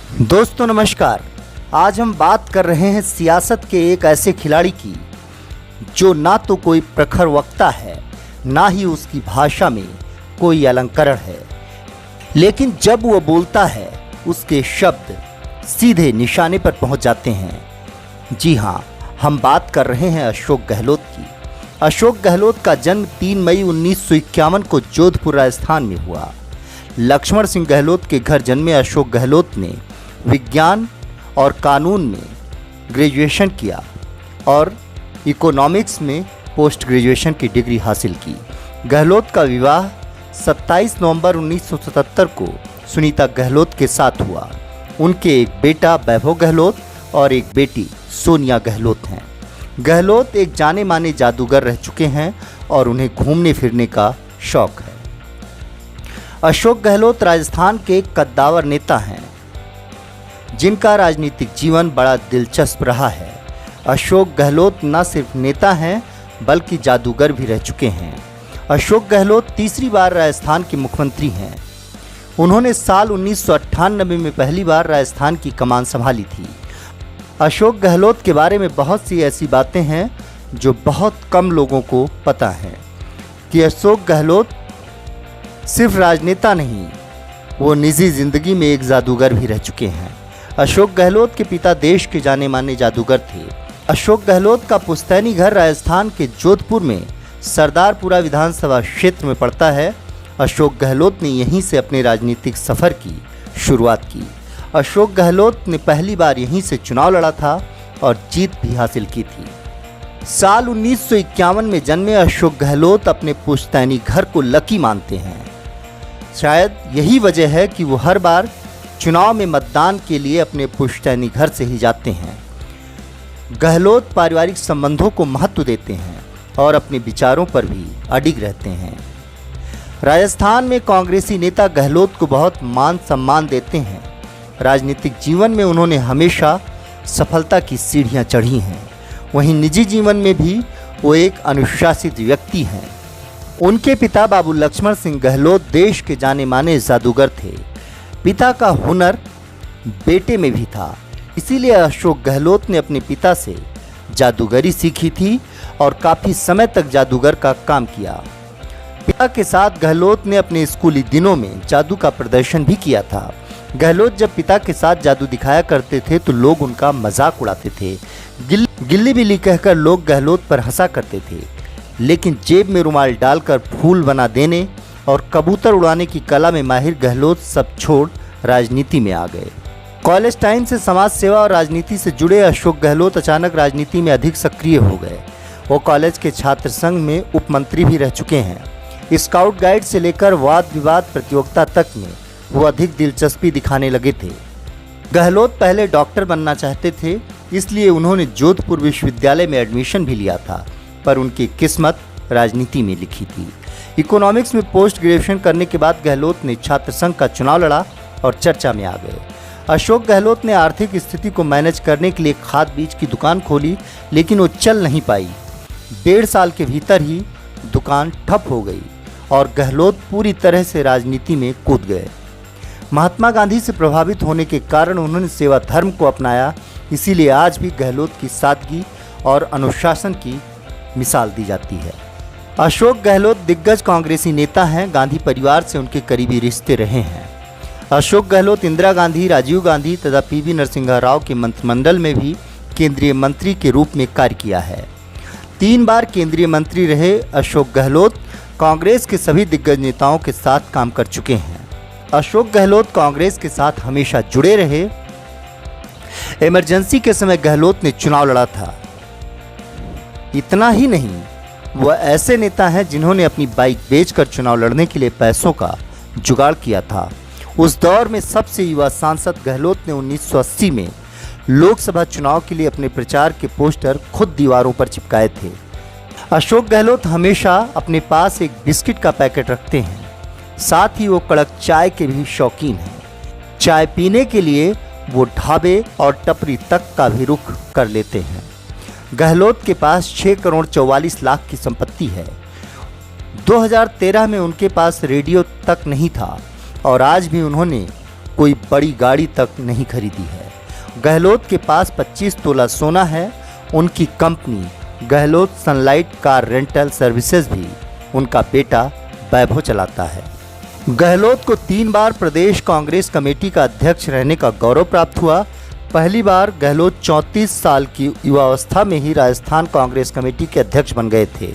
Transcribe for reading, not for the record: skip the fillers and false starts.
दोस्तों नमस्कार। आज हम बात कर रहे हैं सियासत के एक ऐसे खिलाड़ी की जो ना तो कोई प्रखर वक्ता है, ना ही उसकी भाषा में कोई अलंकरण है, लेकिन जब वह बोलता है उसके शब्द सीधे निशाने पर पहुंच जाते हैं। जी हाँ, हम बात कर रहे हैं अशोक गहलोत की। अशोक गहलोत का जन्म 3 मई 1951 को जोधपुर राजस्थान में हुआ। लक्ष्मण सिंह गहलोत के घर जन्मे अशोक गहलोत ने विज्ञान और कानून में ग्रेजुएशन किया और इकोनॉमिक्स में पोस्ट ग्रेजुएशन की डिग्री हासिल की। गहलोत का विवाह 27 नवंबर 1977 को सुनीता गहलोत के साथ हुआ। उनके एक बेटा वैभव गहलोत और एक बेटी सोनिया गहलोत हैं। गहलोत एक जाने माने जादूगर रह चुके हैं और उन्हें घूमने फिरने का शौक है। अशोक गहलोत राजस्थान के एक कद्दावर नेता हैं जिनका राजनीतिक जीवन बड़ा दिलचस्प रहा है। अशोक गहलोत न सिर्फ नेता हैं बल्कि जादूगर भी रह चुके हैं। अशोक गहलोत तीसरी बार राजस्थान के मुख्यमंत्री हैं। उन्होंने साल 1998 में पहली बार राजस्थान की कमान संभाली थी। अशोक गहलोत के बारे में बहुत सी ऐसी बातें हैं जो बहुत कम लोगों को पता है कि अशोक गहलोत सिर्फ राजनेता नहीं, वो निजी जिंदगी में एक जादूगर भी रह चुके हैं। अशोक गहलोत के पिता देश के जाने माने जादूगर थे। अशोक गहलोत का पुश्तैनी घर राजस्थान के जोधपुर में सरदारपुरा विधानसभा क्षेत्र में पड़ता है। अशोक गहलोत ने यहीं से अपने राजनीतिक सफ़र की शुरुआत की। अशोक गहलोत ने पहली बार यहीं से चुनाव लड़ा था और जीत भी हासिल की थी। साल 1951 में जन्मे अशोक गहलोत अपने पुश्तैनी घर को लकी मानते हैं। शायद यही वजह है कि वो हर बार चुनाव में मतदान के लिए अपने पुश्तैनी घर से ही जाते हैं। गहलोत पारिवारिक संबंधों को महत्व देते हैं और अपने विचारों पर भी अडिग रहते हैं। राजस्थान में कांग्रेसी नेता गहलोत को बहुत मान सम्मान देते हैं। राजनीतिक जीवन में उन्होंने हमेशा सफलता की सीढ़ियां चढ़ी हैं। वहीं निजी जीवन में भी वो एक अनुशासित व्यक्ति हैं। उनके पिता बाबू लक्ष्मण सिंह गहलोत देश के जाने माने जादूगर थे। पिता का हुनर बेटे में भी था, इसीलिए अशोक गहलोत ने अपने पिता से जादूगरी सीखी थी और काफ़ी समय तक जादूगर का काम किया। पिता के साथ गहलोत ने अपने स्कूली दिनों में जादू का प्रदर्शन भी किया था। गहलोत जब पिता के साथ जादू दिखाया करते थे तो लोग उनका मजाक उड़ाते थे। गिल्ली बिल्ली कहकर लोग गहलोत पर हंसा करते थे, लेकिन जेब में रुमाल डालकर फूल बना देने और कबूतर उड़ाने की कला में माहिर गहलोत सब छोड़ राजनीति में आ गए। कॉलेज टाइम से समाज सेवा और राजनीति से जुड़े अशोक गहलोत अचानक राजनीति में अधिक सक्रिय हो गए। वो कॉलेज के छात्र संघ में उप मंत्री भी रह चुके हैं। स्काउट गाइड से लेकर वाद विवाद प्रतियोगिता तक में वो अधिक दिलचस्पी दिखाने लगे थे। गहलोत पहले डॉक्टर बनना चाहते थे, इसलिए उन्होंने जोधपुर विश्वविद्यालय में एडमिशन भी लिया था, पर उनकी किस्मत राजनीति में लिखी थी। इकोनॉमिक्स में पोस्ट ग्रेजुएशन करने के बाद गहलोत ने छात्र संघ का चुनाव लड़ा और चर्चा में आ गए। अशोक गहलोत ने आर्थिक स्थिति को मैनेज करने के लिए खाद बीज की दुकान खोली, लेकिन वो चल नहीं पाई। 1.5 साल के भीतर ही दुकान ठप हो गई और गहलोत पूरी तरह से राजनीति में कूद गए। महात्मा गांधी से प्रभावित होने के कारण उन्होंने सेवा धर्म को अपनाया, इसीलिए आज भी गहलोत की सादगी और अनुशासन की मिसाल दी जाती है। अशोक गहलोत दिग्गज कांग्रेसी नेता हैं। गांधी परिवार से उनके करीबी रिश्ते रहे हैं। अशोक गहलोत इंदिरा गांधी, राजीव गांधी तथा पीवी नरसिम्हा राव के मंत्रिमंडल में भी केंद्रीय मंत्री के रूप में कार्य किया है। 3 बार केंद्रीय मंत्री रहे अशोक गहलोत कांग्रेस के सभी दिग्गज नेताओं के साथ काम कर चुके हैं। अशोक गहलोत कांग्रेस के साथ हमेशा जुड़े रहे। इमरजेंसी के समय गहलोत ने चुनाव लड़ा था। इतना ही नहीं, वह ऐसे नेता हैं जिन्होंने अपनी बाइक बेचकर चुनाव लड़ने के लिए पैसों का जुगाड़ किया था। उस दौर में सबसे युवा सांसद गहलोत ने 1980 में लोकसभा चुनाव के लिए अपने प्रचार के पोस्टर खुद दीवारों पर चिपकाए थे। अशोक गहलोत हमेशा अपने पास एक बिस्किट का पैकेट रखते हैं। साथ ही वो कड़क चाय के भी शौकीन हैं। चाय पीने के लिए वो ढाबे और टपरी तक का भी रुख कर लेते हैं। गहलोत के पास 6 करोड़ 44 लाख की संपत्ति है। 2013 में उनके पास रेडियो तक नहीं था और आज भी उन्होंने कोई बड़ी गाड़ी तक नहीं खरीदी है। गहलोत के पास 25 तोला सोना है। उनकी company Gehlot sunlight car rental services भी उनका बेटा वैभव चलाता है। गहलोत को 3 बार प्रदेश कांग्रेस कमेटी का अध्यक्ष रहने का गौरव प्राप्त हुआ। पहली बार गहलोत 34 साल की युवावस्था में ही राजस्थान कांग्रेस कमेटी के अध्यक्ष बन गए थे।